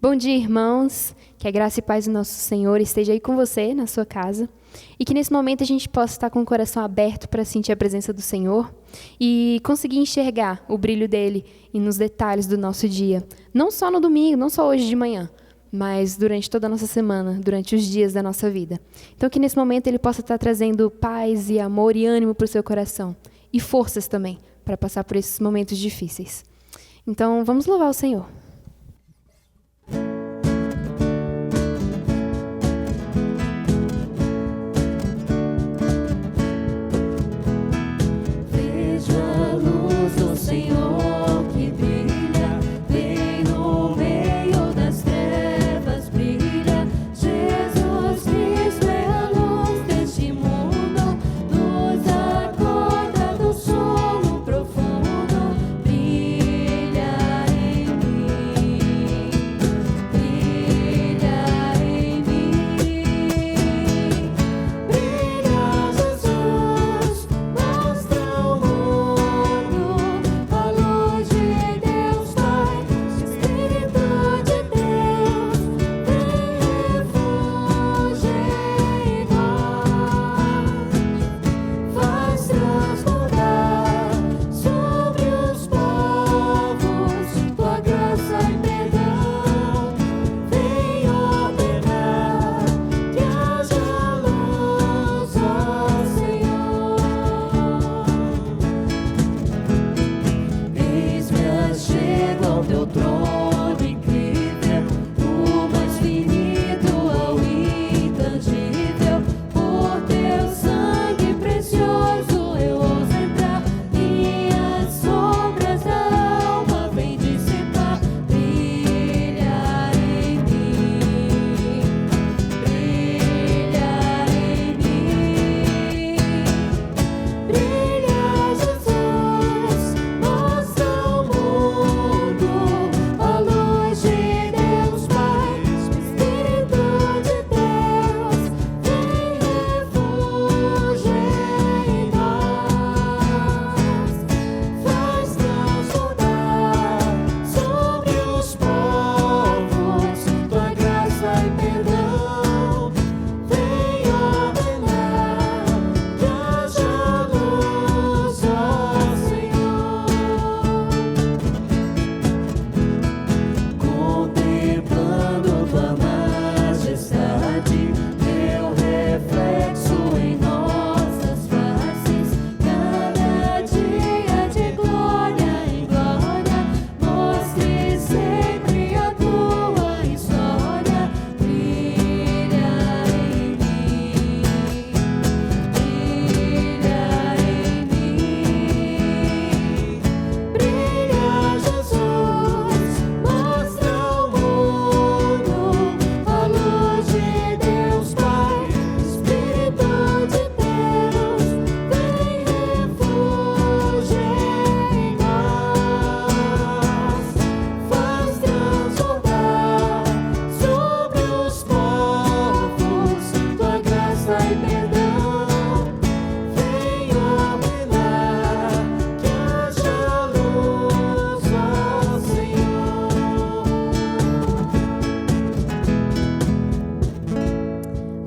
Bom dia, irmãos. Que a graça e paz do nosso Senhor esteja aí com você, na sua casa. E que nesse momento a gente possa estar com o coração aberto para sentir a presença do Senhor e conseguir enxergar o brilho dele e nos detalhes do nosso dia. Não só no domingo, não só hoje de manhã, mas durante toda a nossa semana, durante os dias da nossa vida. Então que nesse momento ele possa estar trazendo paz e amor e ânimo para o seu coração. E forças também, para passar por esses momentos difíceis. Então vamos louvar o Senhor.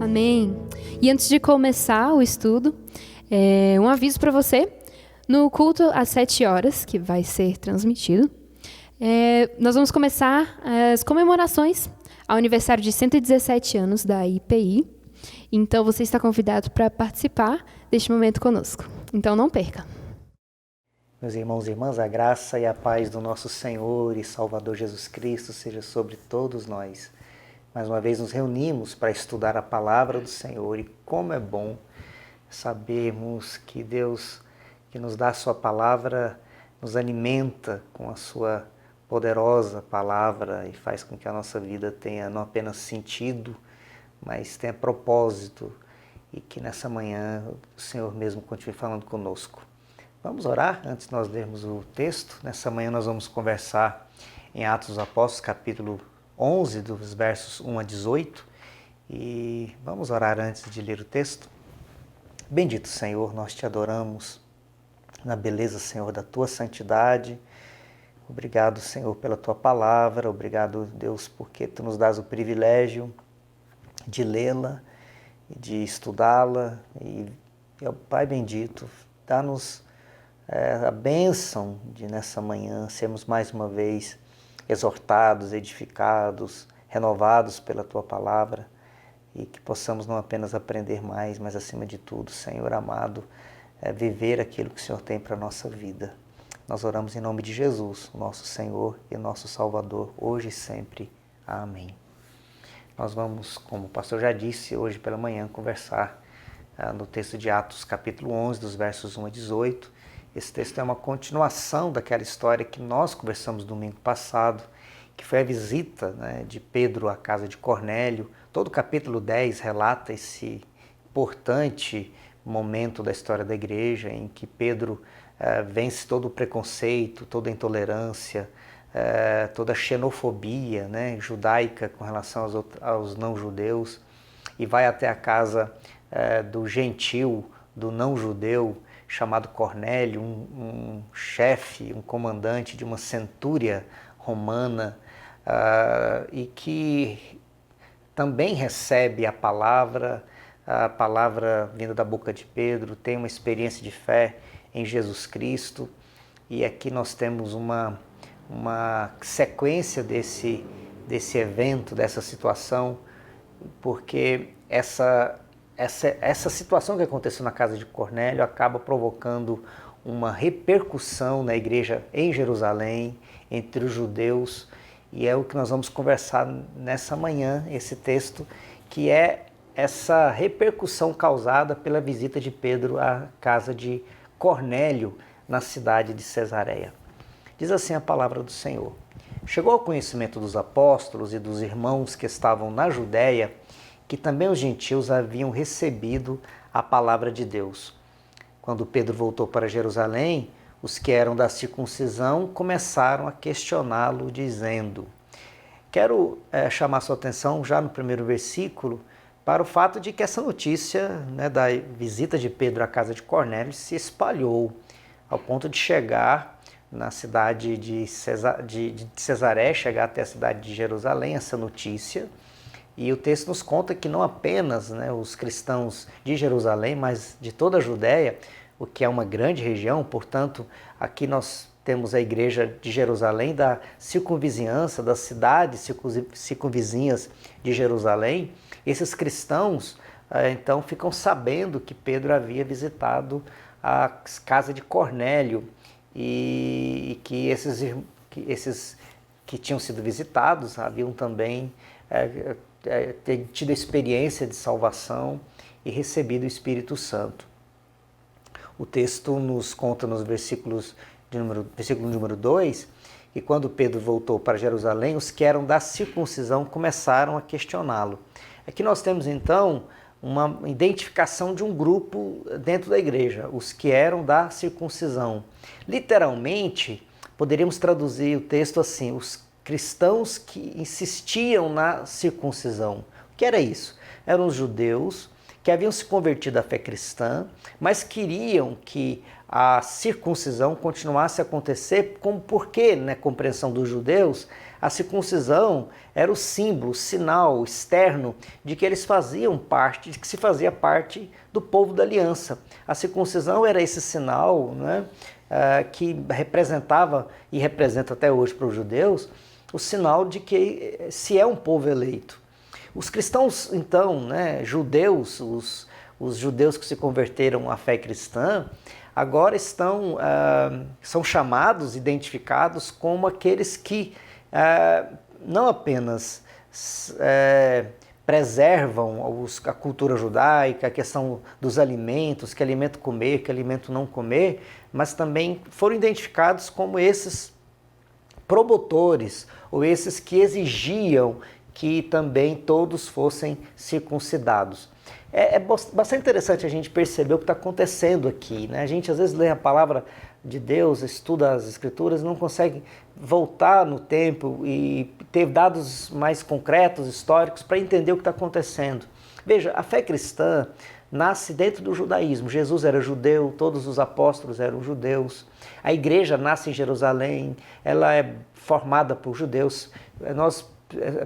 Amém. E antes de começar o estudo, um aviso para você. No culto às 7 horas, que vai ser transmitido, nós vamos começar as comemorações ao aniversário de 117 anos da IPI. Então, você está convidado para participar deste momento conosco. Então, não perca. Meus irmãos e irmãs, a graça e a paz do nosso Senhor e Salvador Jesus Cristo seja sobre todos nós. Mais uma vez nos reunimos para estudar a palavra do Senhor, e como é bom sabermos que Deus, que nos dá a sua palavra, nos alimenta com a sua poderosa palavra e faz com que a nossa vida tenha não apenas sentido, mas tenha propósito, e que nessa manhã o Senhor mesmo continue falando conosco. Vamos orar antes de nós lermos o texto. Nessa manhã nós vamos conversar em Atos dos Apóstolos, capítulo 11, dos versos 1 a 18, e vamos orar antes de ler o texto. Bendito Senhor, nós te adoramos na beleza, Senhor, da tua santidade. Obrigado, Senhor, pela Tua palavra. Obrigado, Deus, porque Tu nos dás o privilégio de lê-la, de estudá-la. Ó Pai bendito, dá-nos a bênção de nessa manhã sermos mais uma vez exortados, edificados, renovados pela Tua palavra e que possamos não apenas aprender mais, mas acima de tudo, Senhor amado, viver aquilo que o Senhor tem para a nossa vida. Nós oramos em nome de Jesus, nosso Senhor e nosso Salvador, hoje e sempre. Amém. Nós vamos, como o pastor já disse, hoje pela manhã conversar no texto de Atos, capítulo 11, dos versos 1 a 18. Esse texto é uma continuação daquela história que nós conversamos domingo passado, que foi a visita, né, de Pedro à casa de Cornélio. Todo o capítulo 10 relata esse importante momento da história da igreja em que Pedro vence todo o preconceito, toda a intolerância, toda a xenofobia, né, judaica com relação aos não-judeus e vai até a casa do gentil, do não-judeu, chamado Cornélio, um chefe, um comandante de uma centúria romana e que também recebe a palavra vinda da boca de Pedro, tem uma experiência de fé em Jesus Cristo. E aqui nós temos uma sequência desse evento, dessa situação, porque essa situação que aconteceu na casa de Cornélio acaba provocando uma repercussão na igreja em Jerusalém, entre os judeus, e é o que nós vamos conversar nessa manhã, esse texto, que é essa repercussão causada pela visita de Pedro à casa de Cornélio, na cidade de Cesareia. Diz assim a palavra do Senhor: Chegou ao conhecimento dos apóstolos e dos irmãos que estavam na Judéia que também os gentios haviam recebido a palavra de Deus. Quando Pedro voltou para Jerusalém, os que eram da circuncisão começaram a questioná-lo, dizendo... Quero chamar sua atenção já no primeiro versículo para o fato de que essa notícia, né, da visita de Pedro à casa de Cornélio se espalhou ao ponto de chegar na cidade de Cesareia, chegar até a cidade de Jerusalém, essa notícia. E o texto nos conta que não apenas, né, os cristãos de Jerusalém, mas de toda a Judéia, o que é uma grande região, portanto, aqui nós temos a igreja de Jerusalém, da circunvizinhança, das cidades circunvizinhas de Jerusalém. Esses cristãos, então, ficam sabendo que Pedro havia visitado a casa de Cornélio e que esses que tinham sido visitados haviam também tido a experiência de salvação e recebido o Espírito Santo. O texto nos conta nos versículo número 2, que quando Pedro voltou para Jerusalém, os que eram da circuncisão começaram a questioná-lo. Aqui nós temos então uma identificação de um grupo dentro da igreja, os que eram da circuncisão. Literalmente, poderíamos traduzir o texto assim: os cristãos que insistiam na circuncisão. O que era isso? Eram os judeus que haviam se convertido à fé cristã, mas queriam que a circuncisão continuasse a acontecer, como porque, na compreensão dos judeus, a circuncisão era o símbolo, o sinal externo de que eles faziam parte, de que se fazia parte do povo da aliança. A circuncisão era esse sinal, né, que representava e representa até hoje para os judeus o sinal de que se é um povo eleito. Os cristãos, então, né, judeus, os judeus que se converteram à fé cristã, agora são chamados, identificados como aqueles que não apenas preservam a cultura judaica, a questão dos alimentos, que alimento comer, que alimento não comer, mas também foram identificados como esses promotores, ou esses que exigiam que também todos fossem circuncidados. É bastante interessante a gente perceber o que está acontecendo aqui, né? A gente às vezes lê a palavra de Deus, estuda as Escrituras, não consegue voltar no tempo e ter dados mais concretos, históricos, para entender o que está acontecendo. Veja, a fé cristã nasce dentro do judaísmo. Jesus era judeu, todos os apóstolos eram judeus. A igreja nasce em Jerusalém, ela é formada por judeus. Nós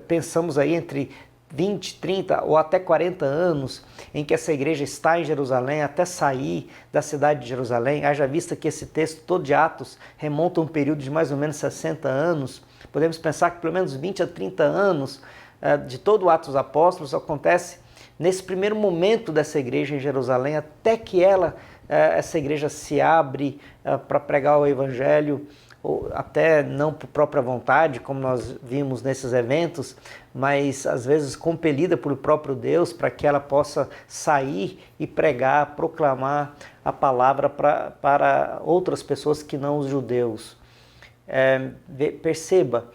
pensamos aí entre 20, 30 ou até 40 anos em que essa igreja está em Jerusalém até sair da cidade de Jerusalém. Haja vista que esse texto todo de Atos remonta a um período de mais ou menos 60 anos. Podemos pensar que pelo menos 20 a 30 anos de todo o Atos dos Apóstolos acontece nesse primeiro momento dessa igreja em Jerusalém, até que essa igreja se abre para pregar o evangelho, ou até não por própria vontade, como nós vimos nesses eventos, mas às vezes compelida pelo próprio Deus para que ela possa sair e pregar, proclamar a palavra para outras pessoas que não os judeus. Perceba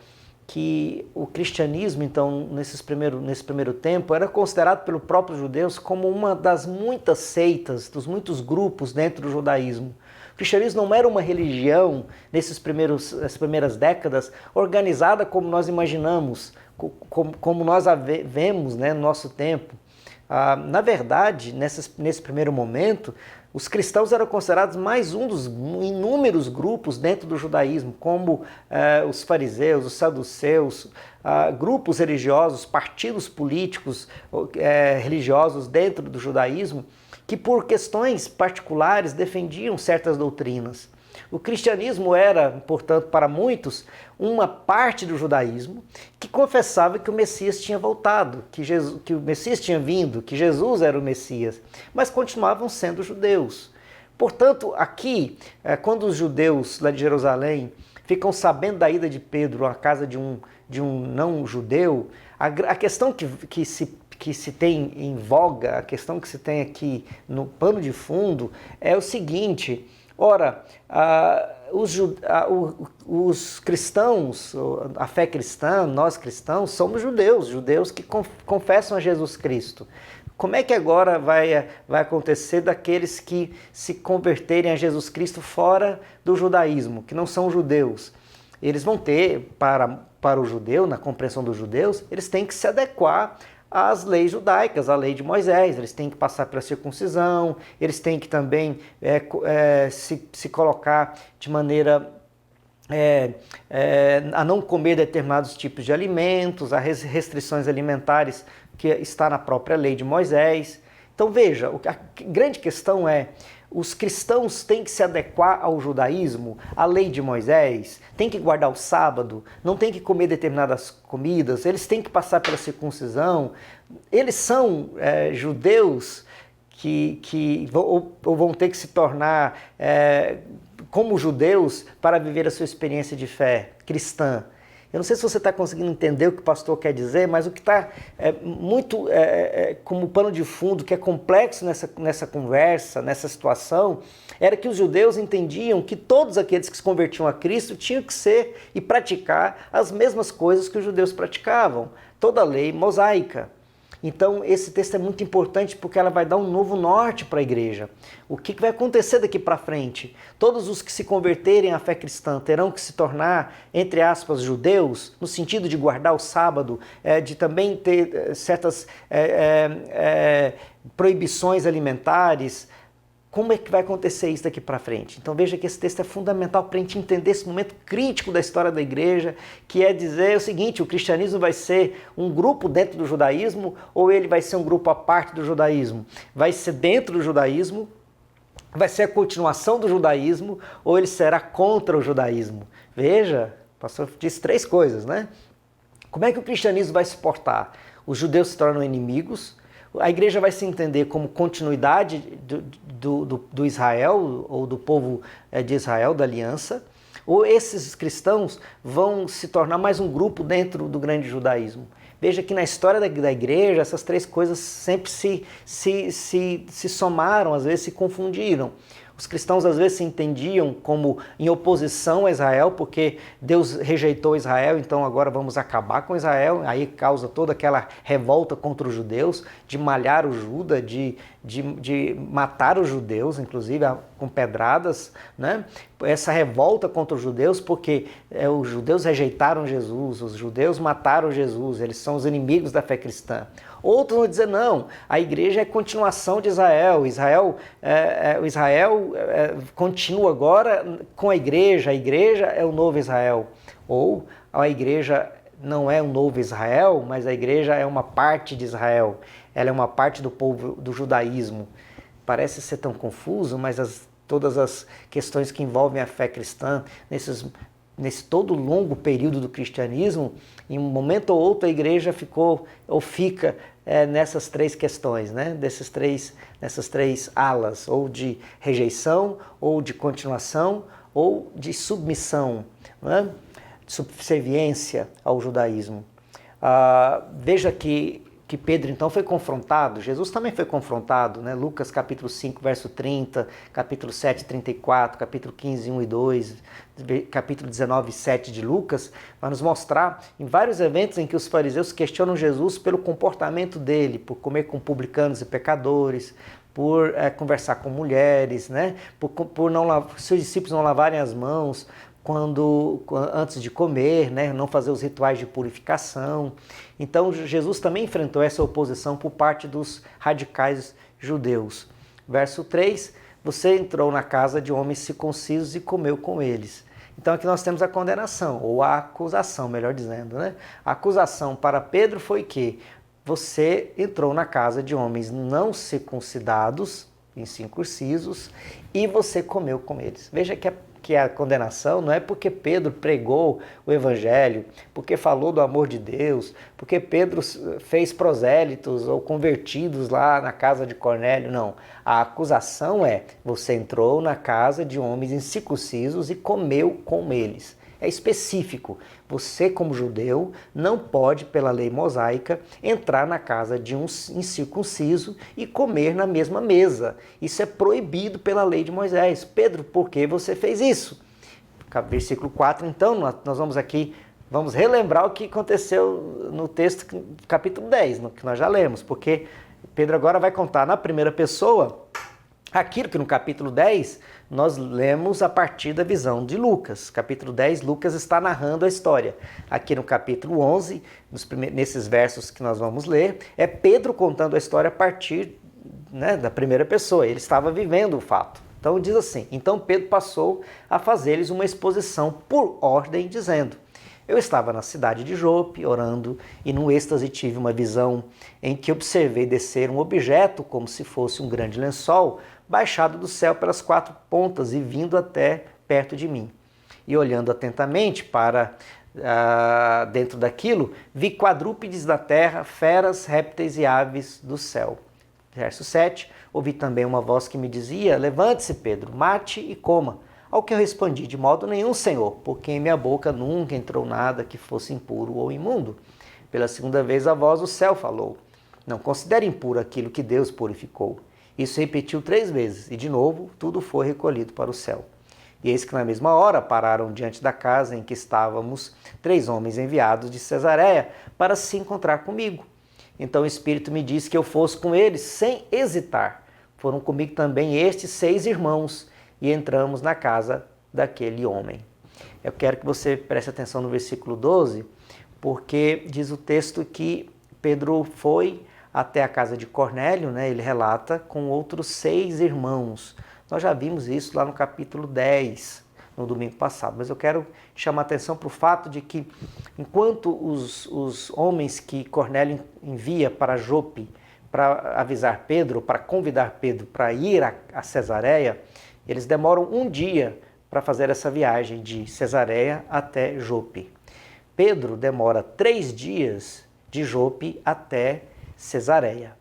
que o cristianismo, então, nesse primeiro tempo, era considerado pelos próprios judeus como uma das muitas seitas, dos muitos grupos dentro do judaísmo. O cristianismo não era uma religião, nessas primeiras décadas, organizada como nós imaginamos, como nós a vemos, né, no nosso tempo. Na verdade, nesse primeiro momento, os cristãos eram considerados mais um dos inúmeros grupos dentro do judaísmo, como os fariseus, os saduceus, grupos religiosos, partidos políticos religiosos dentro do judaísmo, que por questões particulares defendiam certas doutrinas. O cristianismo era, portanto, para muitos, uma parte do judaísmo que confessava que o Messias tinha voltado, que o Messias tinha vindo, que Jesus era o Messias, mas continuavam sendo judeus. Portanto, aqui, quando os judeus lá de Jerusalém ficam sabendo da ida de Pedro à casa de um não-judeu, a questão que se tem em voga, a questão que se tem aqui no pano de fundo é o seguinte: ora, os cristãos, a fé cristã, nós cristãos, somos judeus que confessam a Jesus Cristo. Como é que agora vai acontecer daqueles que se converterem a Jesus Cristo fora do judaísmo, que não são judeus? Eles vão ter, para o judeu, na compreensão dos judeus, eles têm que se adequar às leis judaicas, à lei de Moisés. Eles têm que passar pela circuncisão, eles têm que também se colocar de maneira a não comer determinados tipos de alimentos, a restrições alimentares que está na própria lei de Moisés. Então veja, a grande questão é: os cristãos têm que se adequar ao judaísmo, à lei de Moisés, têm que guardar o sábado, não têm que comer determinadas comidas, eles têm que passar pela circuncisão. Eles são judeus que vão ter que se tornar como judeus para viver a sua experiência de fé cristã. Eu não sei se você está conseguindo entender o que o pastor quer dizer, mas o que está muito como pano de fundo, que é complexo nessa conversa, nessa situação, era que os judeus entendiam que todos aqueles que se convertiam a Cristo tinham que ser e praticar as mesmas coisas que os judeus praticavam, toda a lei mosaica. Então, esse texto é muito importante porque ela vai dar um novo norte para a igreja. O que vai acontecer daqui para frente? Todos os que se converterem à fé cristã terão que se tornar, entre aspas, judeus, no sentido de guardar o sábado, de também ter certas proibições alimentares. Como é que vai acontecer isso daqui para frente? Então veja que esse texto é fundamental para a gente entender esse momento crítico da história da igreja, que é dizer o seguinte: o cristianismo vai ser um grupo dentro do judaísmo ou ele vai ser um grupo à parte do judaísmo? Vai ser dentro do judaísmo? Vai ser a continuação do judaísmo ou ele será contra o judaísmo? Veja, o pastor disse 3 coisas, né? Como é que o cristianismo vai se portar? Os judeus se tornam inimigos. A igreja vai se entender como continuidade do Israel, ou do povo de Israel, da aliança, ou esses cristãos vão se tornar mais um grupo dentro do grande judaísmo. Veja que na história da igreja, essas 3 coisas sempre se somaram, às vezes se confundiram. Os cristãos às vezes se entendiam como em oposição a Israel, porque Deus rejeitou Israel, então agora vamos acabar com Israel. Aí causa toda aquela revolta contra os judeus, de malhar o Juda, de matar os judeus, inclusive com pedradas, né? essa revolta contra os judeus, porque os judeus rejeitaram Jesus, os judeus mataram Jesus, eles são os inimigos da fé cristã. Outros vão dizer, não, a igreja é continuação de Israel, Israel continua agora com a igreja é o novo Israel. Ou a igreja não é um novo Israel, mas a igreja é uma parte de Israel, ela é uma parte do povo do judaísmo. Parece ser tão confuso, mas todas as questões que envolvem a fé cristã, nesse todo longo período do cristianismo, em um momento ou outro a igreja ficou ou fica nessas três questões, né? Nessas três alas, ou de rejeição, ou de continuação, ou de submissão, né? Subserviência ao judaísmo. Veja que Pedro então foi confrontado, Jesus também foi confrontado, né? Lucas capítulo 5, verso 30, capítulo 7, 34, capítulo 15, 1 e 2, capítulo 19, 7 de Lucas, vai nos mostrar em vários eventos em que os fariseus questionam Jesus pelo comportamento dele, por comer com publicanos e pecadores, por conversar com mulheres, né? por seus discípulos não lavarem as mãos antes de comer, né? Não fazer os rituais de purificação. Então Jesus também enfrentou essa oposição por parte dos radicais judeus. Verso 3, você entrou na casa de homens circuncisos e comeu com eles. Então aqui nós temos a condenação, ou a acusação, melhor dizendo, né? A acusação para Pedro foi que você entrou na casa de homens não circuncidados, incircuncisos, e você comeu com eles. Veja que a condenação não é porque Pedro pregou o evangelho, porque falou do amor de Deus, porque Pedro fez prosélitos ou convertidos lá na casa de Cornélio, não. A acusação é, você entrou na casa de homens incircuncisos e comeu com eles. É específico. Você, como judeu, não pode, pela lei mosaica, entrar na casa de um incircunciso e comer na mesma mesa. Isso é proibido pela lei de Moisés. Pedro, por que você fez isso? Versículo 4, então, nós vamos relembrar o que aconteceu no texto, capítulo 10, que nós já lemos, porque Pedro agora vai contar na primeira pessoa aquilo que no capítulo 10 nós lemos a partir da visão de Lucas. Capítulo 10, Lucas está narrando a história. Aqui no capítulo 11, nesses versos que nós vamos ler, é Pedro contando a história a partir, né, da primeira pessoa. Ele estava vivendo o fato. Então diz assim, então Pedro passou a fazer-lhes uma exposição por ordem, dizendo, eu estava na cidade de Jope, orando, e num êxtase tive uma visão em que observei descer um objeto como se fosse um grande lençol, baixado do céu pelas quatro pontas e vindo até perto de mim. E olhando atentamente para dentro daquilo, vi quadrúpedes da terra, feras, répteis e aves do céu. Verso 7, ouvi também uma voz que me dizia, levante-se Pedro, mate e coma. Ao que eu respondi, de modo nenhum, Senhor, porque em minha boca nunca entrou nada que fosse impuro ou imundo. Pela segunda vez a voz do céu falou, não considere impuro aquilo que Deus purificou. Isso repetiu 3 vezes, e de novo tudo foi recolhido para o céu. E eis que na mesma hora pararam diante da casa em que estávamos 3 homens enviados de Cesareia para se encontrar comigo. Então o Espírito me disse que eu fosse com eles sem hesitar. Foram comigo também estes 6 irmãos, e entramos na casa daquele homem. Eu quero que você preste atenção no versículo 12, porque diz o texto que Pedro foi até a casa de Cornélio, né? Ele relata, com outros 6 irmãos. Nós já vimos isso lá no capítulo 10, no domingo passado, mas eu quero chamar a atenção para o fato de que, enquanto os homens que Cornélio envia para Jope para avisar Pedro, para convidar Pedro para ir a Cesareia, eles demoram 1 dia para fazer essa viagem de Cesareia até Jope. Pedro demora 3 dias de Jope até Cesareia.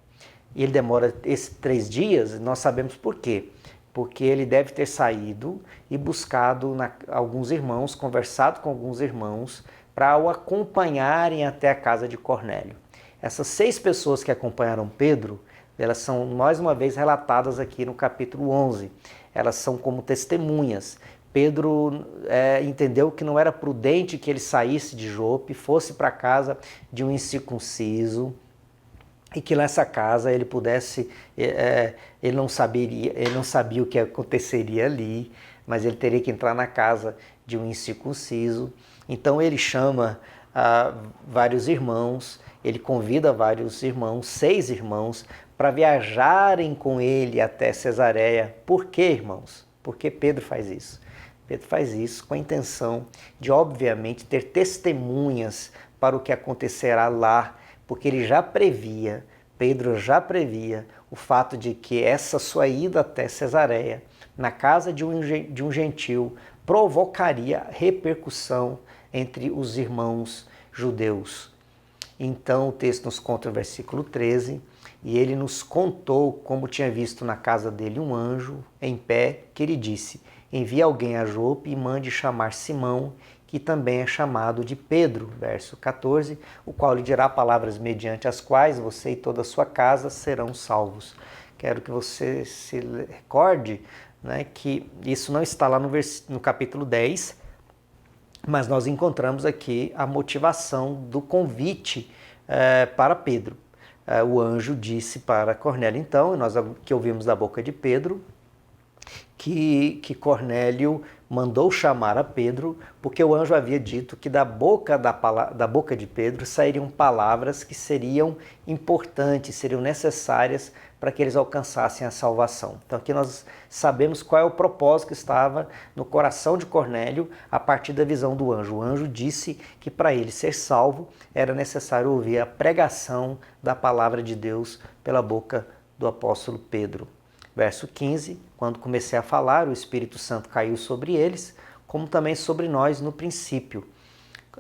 E ele demora esses 3 dias, nós sabemos por quê. Porque ele deve ter saído e buscado alguns irmãos, conversado com alguns irmãos, para o acompanharem até a casa de Cornélio. Essas 6 pessoas que acompanharam Pedro, elas são mais uma vez relatadas aqui no capítulo 11. Elas são como testemunhas. Pedro entendeu que não era prudente que ele saísse de Jope, fosse para a casa de um incircunciso, e que nessa casa ele pudesse, ele não sabia o que aconteceria ali, mas ele teria que entrar na casa de um incircunciso. Então ele chama vários irmãos, ele convida vários irmãos, 6 irmãos, para viajarem com ele até Cesareia. Por quê, irmãos? Por que Pedro faz isso? Pedro faz isso com a intenção de, obviamente, ter testemunhas para o que acontecerá lá, porque ele já previa, Pedro já previa o fato de que essa sua ida até Cesareia, na casa de um gentil, provocaria repercussão entre os irmãos judeus. Então o texto nos conta no versículo 13, e ele nos contou como tinha visto na casa dele um anjo em pé, que ele disse: envie alguém a Jope e mande chamar Simão, que também é chamado de Pedro, verso 14, o qual lhe dirá palavras mediante as quais você e toda a sua casa serão salvos. Quero que você se recorde, né, que isso não está lá no capítulo 10, mas nós encontramos aqui a motivação do convite para Pedro. O anjo disse para Cornélio, então, e nós que ouvimos da boca de Pedro, que Cornélio mandou chamar a Pedro, porque o anjo havia dito que da boca de Pedro sairiam palavras que seriam importantes, seriam necessárias para que eles alcançassem a salvação. Então aqui nós sabemos qual é o propósito que estava no coração de Cornélio a partir da visão do anjo. O anjo disse que para ele ser salvo era necessário ouvir a pregação da palavra de Deus pela boca do apóstolo Pedro. Verso 15, quando comecei a falar, o Espírito Santo caiu sobre eles, como também sobre nós no princípio.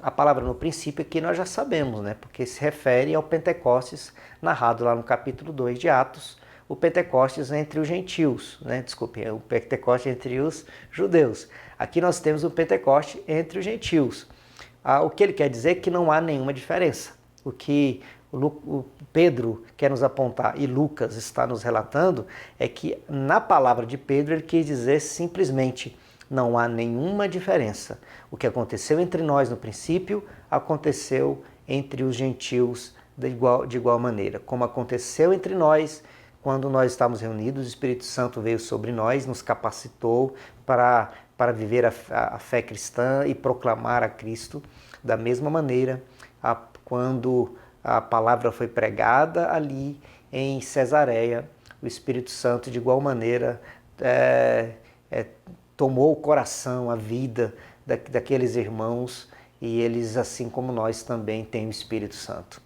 A palavra no princípio aqui nós já sabemos, né? Porque se refere ao Pentecostes, narrado lá no capítulo 2 de Atos, o Pentecostes entre os gentios, né? Desculpe, o Pentecostes entre os judeus. Aqui nós temos o Pentecoste entre os gentios. O que ele quer dizer é que não há nenhuma diferença. O que o Pedro quer nos apontar e Lucas está nos relatando é que na palavra de Pedro ele quis dizer simplesmente: não há nenhuma diferença. O que aconteceu entre nós no princípio aconteceu entre os gentios de igual maneira. Como aconteceu entre nós quando nós estávamos reunidos, o Espírito Santo veio sobre nós, nos capacitou para viver a fé cristã e proclamar a Cristo. Da mesma maneira, quando a palavra foi pregada ali em Cesareia, o Espírito Santo de igual maneira tomou o coração, a vida daqueles irmãos, e eles, assim como nós, também têm o Espírito Santo.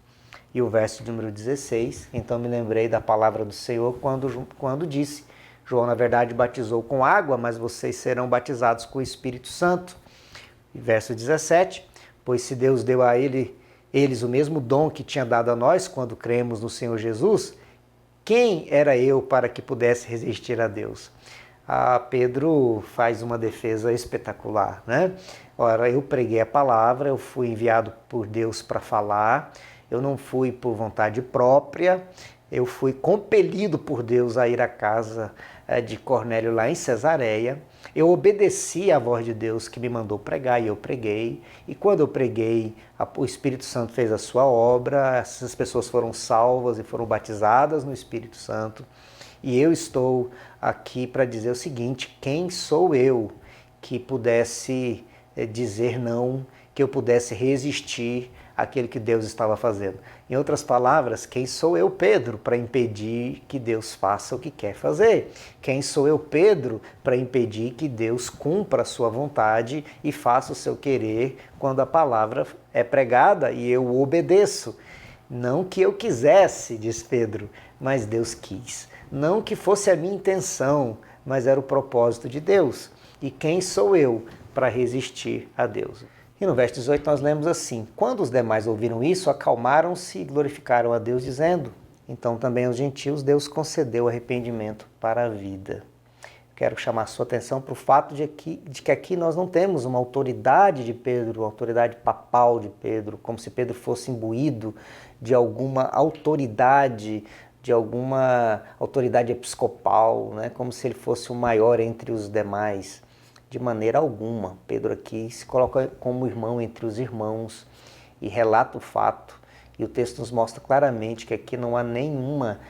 E o verso número 16, então me lembrei da palavra do Senhor quando disse: João, na verdade, batizou com água, mas vocês serão batizados com o Espírito Santo. E verso 17, pois se Deus deu a eles o mesmo dom que tinha dado a nós quando cremos no Senhor Jesus, quem era eu para que pudesse resistir a Deus? Pedro faz uma defesa espetacular, né? Ora, eu preguei a palavra, eu fui enviado por Deus para falar, eu não fui por vontade própria, eu fui compelido por Deus a ir à casa de Cornélio lá em Cesareia. Eu obedeci à voz de Deus que me mandou pregar e eu preguei. E quando eu preguei, o Espírito Santo fez a sua obra, essas pessoas foram salvas e foram batizadas no Espírito Santo. E eu estou aqui para dizer o seguinte: quem sou eu que pudesse dizer não, que eu pudesse resistir àquilo que Deus estava fazendo? Em outras palavras, quem sou eu, Pedro, para impedir que Deus faça o que quer fazer? Quem sou eu, Pedro, para impedir que Deus cumpra a sua vontade e faça o seu querer quando a palavra é pregada e eu obedeço? Não que eu quisesse, diz Pedro, mas Deus quis. Não que fosse a minha intenção, mas era o propósito de Deus. E quem sou eu para resistir a Deus? E no verso 18 nós lemos assim: quando os demais ouviram isso, acalmaram-se e glorificaram a Deus, dizendo: então também aos gentios Deus concedeu arrependimento para a vida. Quero chamar a sua atenção para o fato de que aqui nós não temos uma autoridade de Pedro, uma autoridade papal de Pedro, como se Pedro fosse imbuído de alguma autoridade, episcopal, né? Como se ele fosse o maior entre os demais. De maneira alguma. Pedro aqui se coloca como irmão entre os irmãos e relata o fato E o texto nos mostra claramente que aqui não há nenhuma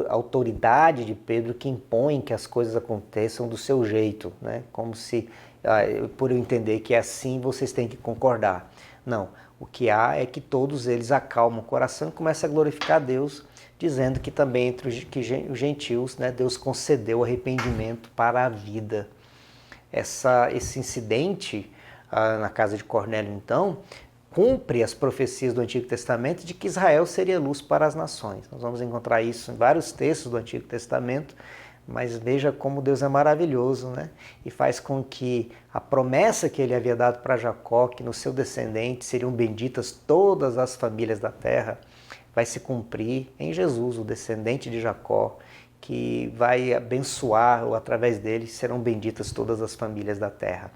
autoridade de Pedro que impõe que as coisas aconteçam do seu jeito, né? Como se, por eu entender que é assim, vocês têm que concordar. Não, o que há é que todos eles acalmam o coração e começam a glorificar a Deus, dizendo que também entre os gentios, né, Deus concedeu arrependimento para a vida. Esse incidente na casa de Cornélio, então, cumpre as profecias do Antigo Testamento de que Israel seria luz para as nações. Nós vamos encontrar isso em vários textos do Antigo Testamento, mas veja como Deus é maravilhoso, né? E faz com que a promessa que ele havia dado para Jacó, que no seu descendente seriam benditas todas as famílias da terra, vai se cumprir em Jesus, o descendente de Jacó, que vai abençoar, ou através dele serão benditas todas as famílias da terra.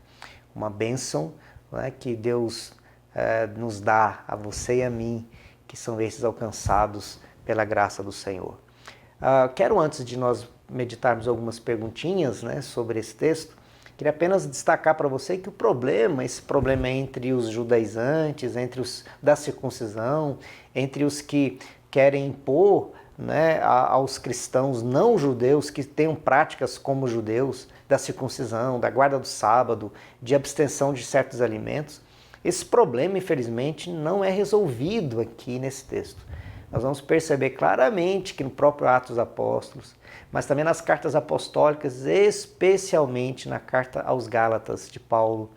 Uma bênção, né, que Deus nos dá a você e a mim, que são esses alcançados pela graça do Senhor. Quero, antes de nós meditarmos algumas perguntinhas, né, sobre esse texto, queria apenas destacar para você que esse problema é entre os judaizantes, entre os da circuncisão, entre os que querem impor, né, aos cristãos não judeus que tenham práticas como judeus, da circuncisão, da guarda do sábado, de abstenção de certos alimentos. Esse problema, infelizmente, não é resolvido aqui nesse texto. Nós vamos perceber claramente que no próprio Atos dos Apóstolos, mas também nas cartas apostólicas, especialmente na carta aos Gálatas de Paulo,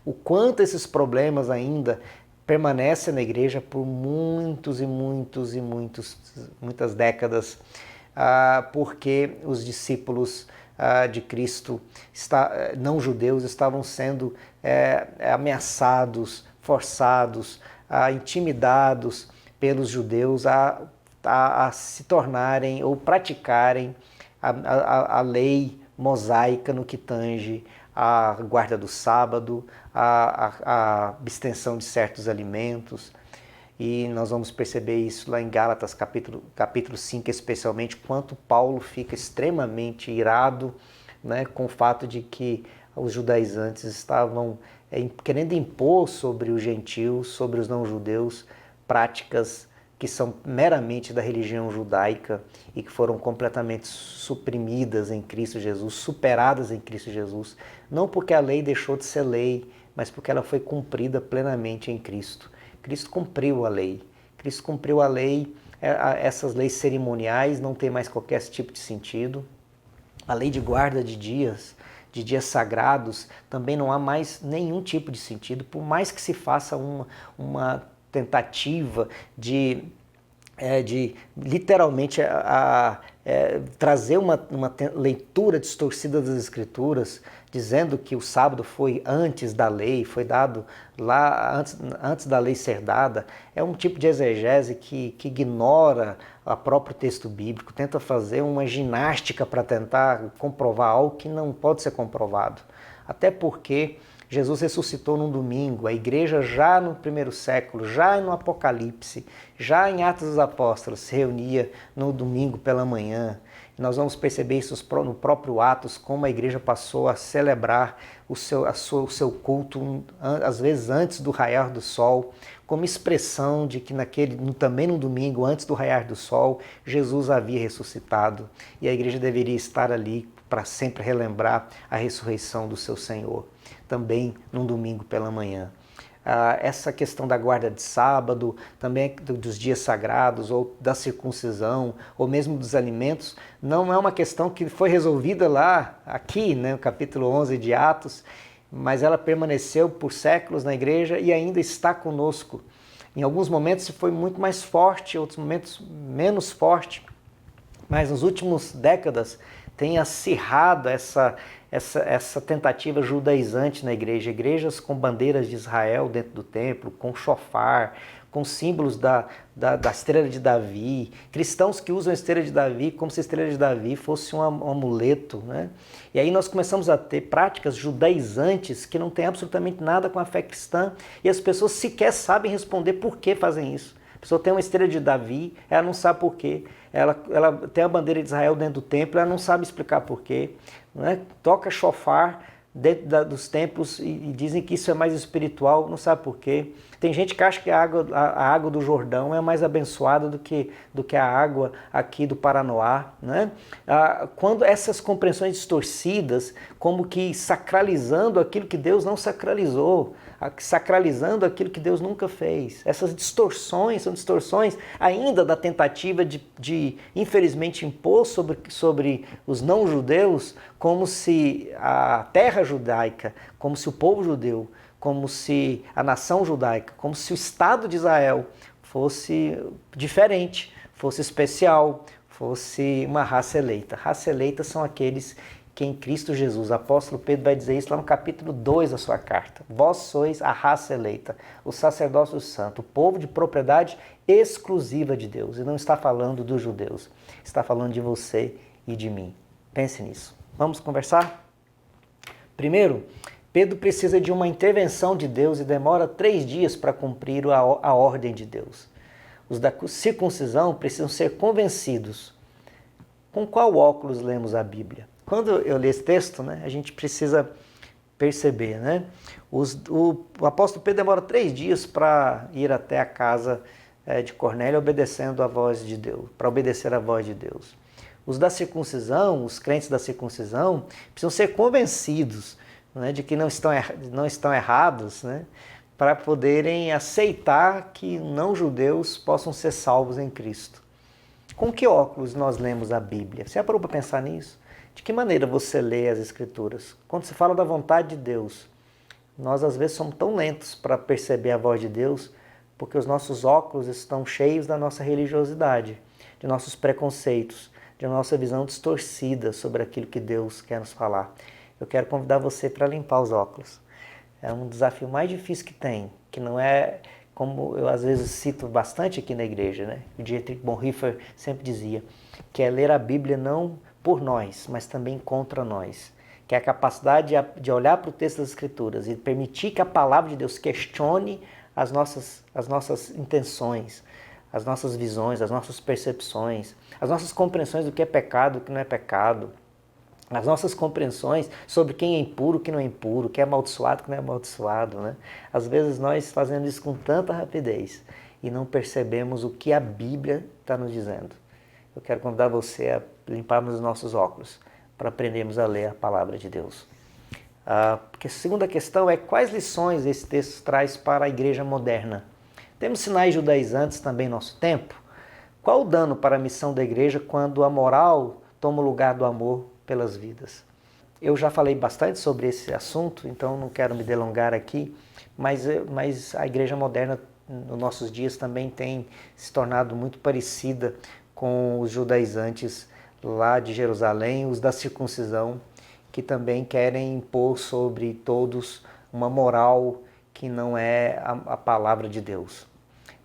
o quanto esses problemas ainda permanecem na igreja por muitas décadas, porque os discípulos de Cristo, não judeus, estavam sendo ameaçados, forçados, intimidados pelos judeus a se tornarem ou praticarem a lei mosaica no que tange a guarda do sábado, a abstenção de certos alimentos. E nós vamos perceber isso lá em Gálatas capítulo 5, especialmente, quanto Paulo fica extremamente irado, né, com o fato de que os judaizantes estavam querendo impor sobre os gentios, sobre os não-judeus, práticas que são meramente da religião judaica e que foram completamente suprimidas em Cristo Jesus, superadas em Cristo Jesus, não porque a lei deixou de ser lei, mas porque ela foi cumprida plenamente em Cristo. Cristo cumpriu a lei. Cristo cumpriu a lei, essas leis cerimoniais não têm mais qualquer tipo de sentido. A lei de guarda de dias sagrados, também não há mais nenhum tipo de sentido, por mais que se faça uma tentativa de literalmente trazer uma leitura distorcida das Escrituras, dizendo que o sábado foi antes da lei, foi dado lá antes da lei ser dada. É um tipo de exegese que ignora o próprio texto bíblico, tenta fazer uma ginástica para tentar comprovar algo que não pode ser comprovado. Até porque Jesus ressuscitou num domingo, a igreja já no primeiro século, já no Apocalipse, já em Atos dos Apóstolos, se reunia no domingo pela manhã. Nós vamos perceber isso no próprio Atos, como a igreja passou a celebrar o seu culto, às vezes antes do raiar do sol, como expressão de que também no domingo, antes do raiar do sol, Jesus havia ressuscitado e a igreja deveria estar ali para sempre relembrar a ressurreição do seu Senhor, também num domingo pela manhã. Essa questão da guarda de sábado, também dos dias sagrados, ou da circuncisão, ou mesmo dos alimentos, não é uma questão que foi resolvida aqui, né, no capítulo 11 de Atos, mas ela permaneceu por séculos na igreja e ainda está conosco. Em alguns momentos foi muito mais forte, outros momentos menos forte, mas nas últimas décadas tem acirrado essa tentativa judaizante na igreja. Igrejas com bandeiras de Israel dentro do templo, com chofar, com símbolos da estrela de Davi, cristãos que usam a estrela de Davi como se a estrela de Davi fosse um amuleto, né? E aí nós começamos a ter práticas judaizantes que não têm absolutamente nada com a fé cristã e as pessoas sequer sabem responder por que fazem isso. A pessoa tem uma estrela de Davi, ela não sabe por quê. Ela tem a bandeira de Israel dentro do templo, ela não sabe explicar por quê. Né? Toca chofar dentro dos templos e dizem que isso é mais espiritual, não sabe por quê. Tem gente que acha que a água do Jordão é mais abençoada do que a água aqui do Paranoá, né? Quando essas compreensões distorcidas, como que sacralizando aquilo que Deus não sacralizou, sacralizando aquilo que Deus nunca fez. Essas distorções são distorções ainda da tentativa de infelizmente, impor sobre os não-judeus como se a terra judaica, como se o povo judeu, como se a nação judaica, como se o Estado de Israel fosse diferente, fosse especial, fosse uma raça eleita. Raça eleita são aqueles que em Cristo Jesus, o apóstolo Pedro vai dizer isso lá no capítulo 2 da sua carta. Vós sois a raça eleita, o sacerdócio santo, o povo de propriedade exclusiva de Deus. E não está falando dos judeus, está falando de você e de mim. Pense nisso. Vamos conversar? Primeiro, Pedro precisa de uma intervenção de Deus e demora 3 dias para cumprir a ordem de Deus. Os da circuncisão precisam ser convencidos. Com qual óculos lemos a Bíblia? Quando eu leio esse texto, né, a gente precisa perceber, né? O apóstolo Pedro demora 3 dias para ir até a casa de Cornélio obedecendo a voz de Deus, para obedecer a voz de Deus. Os da circuncisão, os crentes da circuncisão, precisam ser convencidos, né, de que não estão errados, né, para poderem aceitar que não-judeus possam ser salvos em Cristo. Com que óculos nós lemos a Bíblia? Você já parou para pensar nisso? De que maneira você lê as Escrituras? Quando se fala da vontade de Deus, nós às vezes somos tão lentos para perceber a voz de Deus, porque os nossos óculos estão cheios da nossa religiosidade, de nossos preconceitos, de nossa visão distorcida sobre aquilo que Deus quer nos falar. Eu quero convidar você para limpar os óculos. É um desafio mais difícil que tem, que não é, como eu às vezes cito bastante aqui na igreja, né? O Dietrich Bonhoeffer sempre dizia, que é ler a Bíblia não por nós, mas também contra nós. Que é a capacidade de olhar para o texto das Escrituras e permitir que a palavra de Deus questione as nossas intenções, as nossas visões, as nossas percepções, as nossas compreensões do que é pecado, do que não é pecado, as nossas compreensões sobre quem é impuro, o que não é impuro, o que é amaldiçoado, o que não é amaldiçoado, né? Às vezes nós fazemos isso com tanta rapidez e não percebemos o que a Bíblia está nos dizendo. Eu quero convidar você a limparmos os nossos óculos para aprendermos a ler a palavra de Deus. Porque a segunda questão é quais lições esse texto traz para a igreja moderna. Temos sinais judaizantes também em nosso tempo? Qual o dano para a missão da igreja quando a moral toma o lugar do amor pelas vidas? Eu já falei bastante sobre esse assunto, então não quero me delongar aqui, mas a igreja moderna nos nossos dias também tem se tornado muito parecida com os judaizantes lá de Jerusalém, os da circuncisão, que também querem impor sobre todos uma moral que não é a palavra de Deus.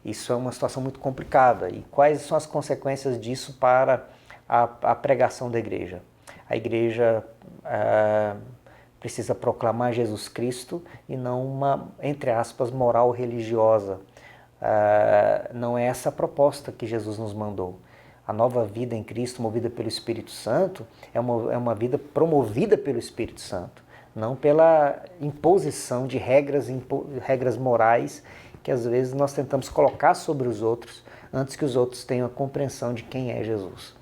Isso é uma situação muito complicada. E quais são as consequências disso para a pregação da igreja? A igreja precisa proclamar Jesus Cristo e não uma, entre aspas, moral religiosa. Não é essa a proposta que Jesus nos mandou. A nova vida em Cristo, movida pelo Espírito Santo, é uma vida promovida pelo Espírito Santo, não pela imposição de regras morais que às vezes nós tentamos colocar sobre os outros antes que os outros tenham a compreensão de quem é Jesus.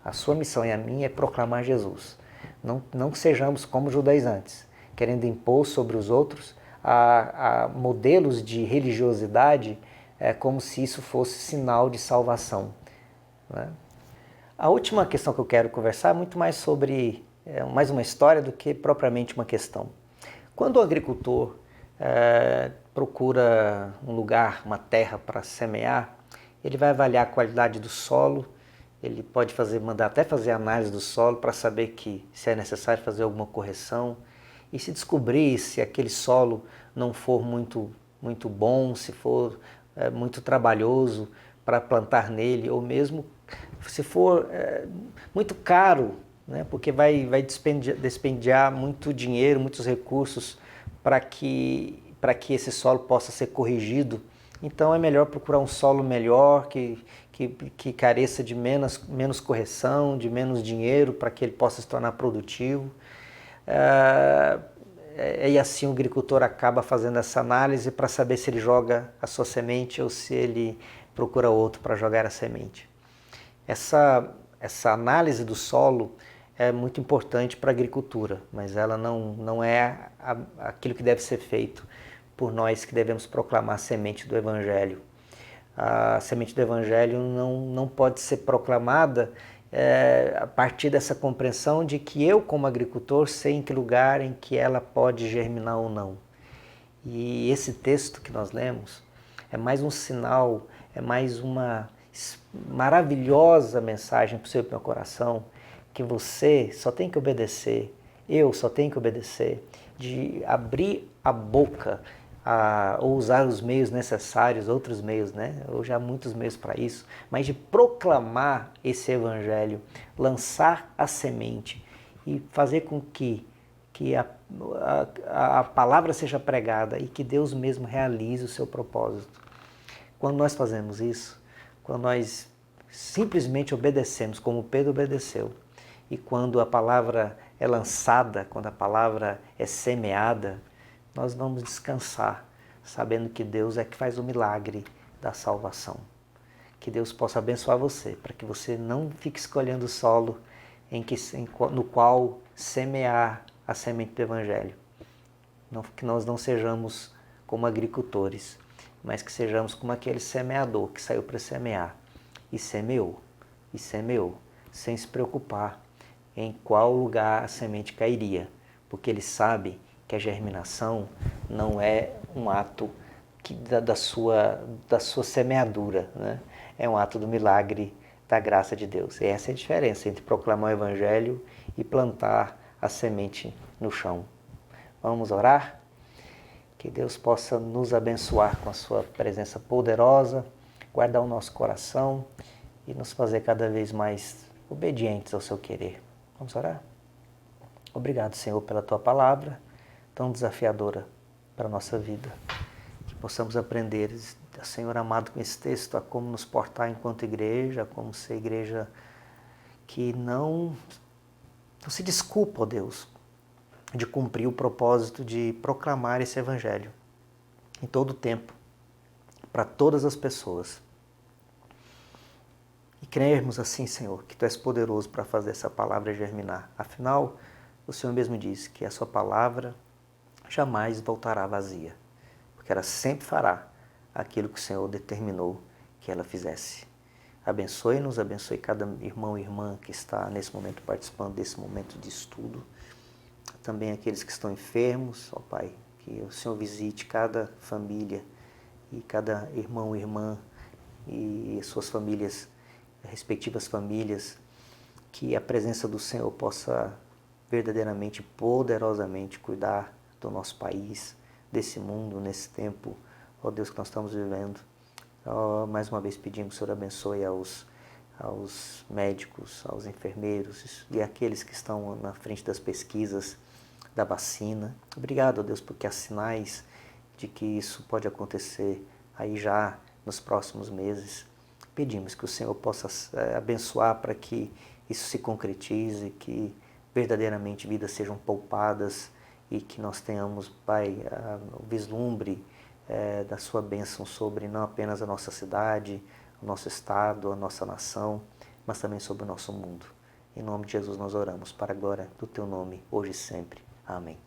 A sua missão e a minha é proclamar Jesus. Não sejamos como judaizantes, querendo impor sobre os outros a modelos de religiosidade como se isso fosse sinal de salvação. Né? A última questão que eu quero conversar é muito mais sobre mais uma história do que propriamente uma questão. Quando o agricultor procura um lugar, uma terra para semear, ele vai avaliar a qualidade do solo, ele pode mandar até fazer análise do solo para saber se é necessário fazer alguma correção, e se descobrir se aquele solo não for muito bom, se for muito trabalhoso para plantar nele, ou mesmo se for muito caro, né, porque vai despendiar muito dinheiro, muitos recursos para que esse solo possa ser corrigido. Então é melhor procurar um solo melhor, que careça de menos correção, de menos dinheiro, para que ele possa se tornar produtivo. e assim o agricultor acaba fazendo essa análise para saber se ele joga a sua semente ou se ele procura outro para jogar a semente. Essa análise do solo é muito importante para a agricultura, mas ela não é aquilo que deve ser feito por nós que devemos proclamar a semente do Evangelho. A semente do Evangelho não pode ser proclamada a partir dessa compreensão de que eu, como agricultor, sei em que lugar em que ela pode germinar ou não. E esse texto que nós lemos é mais um sinal, é mais uma maravilhosa mensagem para o seu meu coração, que você só tem que obedecer, eu só tenho que obedecer, de abrir a boca, ou usar os meios necessários, outros meios, né? Hoje há muitos meios para isso, mas de proclamar esse Evangelho, lançar a semente e fazer com que a palavra seja pregada e que Deus mesmo realize o seu propósito. Quando nós fazemos isso, quando nós simplesmente obedecemos, como Pedro obedeceu, e quando a palavra é lançada, quando a palavra é semeada, nós vamos descansar, sabendo que Deus é que faz o milagre da salvação. Que Deus possa abençoar você, para que você não fique escolhendo o solo no qual semear a semente do Evangelho. Que nós não sejamos como agricultores, mas que sejamos como aquele semeador que saiu para semear e semeou, sem se preocupar em qual lugar a semente cairia, porque ele sabe que a germinação não é um ato da sua semeadura, né? É um ato do milagre da graça de Deus. E essa é a diferença entre proclamar o Evangelho e plantar a semente no chão. Vamos orar? Que Deus possa nos abençoar com a sua presença poderosa, guardar o nosso coração e nos fazer cada vez mais obedientes ao seu querer. Vamos orar? Obrigado, Senhor, pela tua palavra, tão desafiadora para a nossa vida. Que possamos aprender, Senhor amado, com esse texto, a como nos portar enquanto igreja, a como ser igreja que não se desculpa, ó Deus, de cumprir o propósito de proclamar esse Evangelho em todo o tempo, para todas as pessoas. E crermos assim, Senhor, que Tu és poderoso para fazer essa palavra germinar. Afinal, o Senhor mesmo disse que a Sua palavra jamais voltará vazia, porque ela sempre fará aquilo que o Senhor determinou que ela fizesse. Abençoe-nos, abençoe cada irmão e irmã que está nesse momento participando desse momento de estudo. Também aqueles que estão enfermos, ó Pai, que o Senhor visite cada família e cada irmão e irmã e suas famílias, respectivas famílias, que a presença do Senhor possa verdadeiramente, poderosamente cuidar do nosso país, desse mundo, nesse tempo, ó Deus, que nós estamos vivendo. Mais uma vez pedimos que o Senhor abençoe aos médicos, aos enfermeiros e aqueles que estão na frente das pesquisas da vacina. Obrigado, ó Deus, porque há sinais de que isso pode acontecer aí já nos próximos meses. Pedimos que o Senhor possa abençoar para que isso se concretize, que verdadeiramente vidas sejam poupadas e que nós tenhamos, Pai, o vislumbre da Sua bênção sobre não apenas a nossa cidade, o nosso estado, a nossa nação, mas também sobre o nosso mundo. Em nome de Jesus nós oramos, para a glória do Teu nome, hoje e sempre. Amém.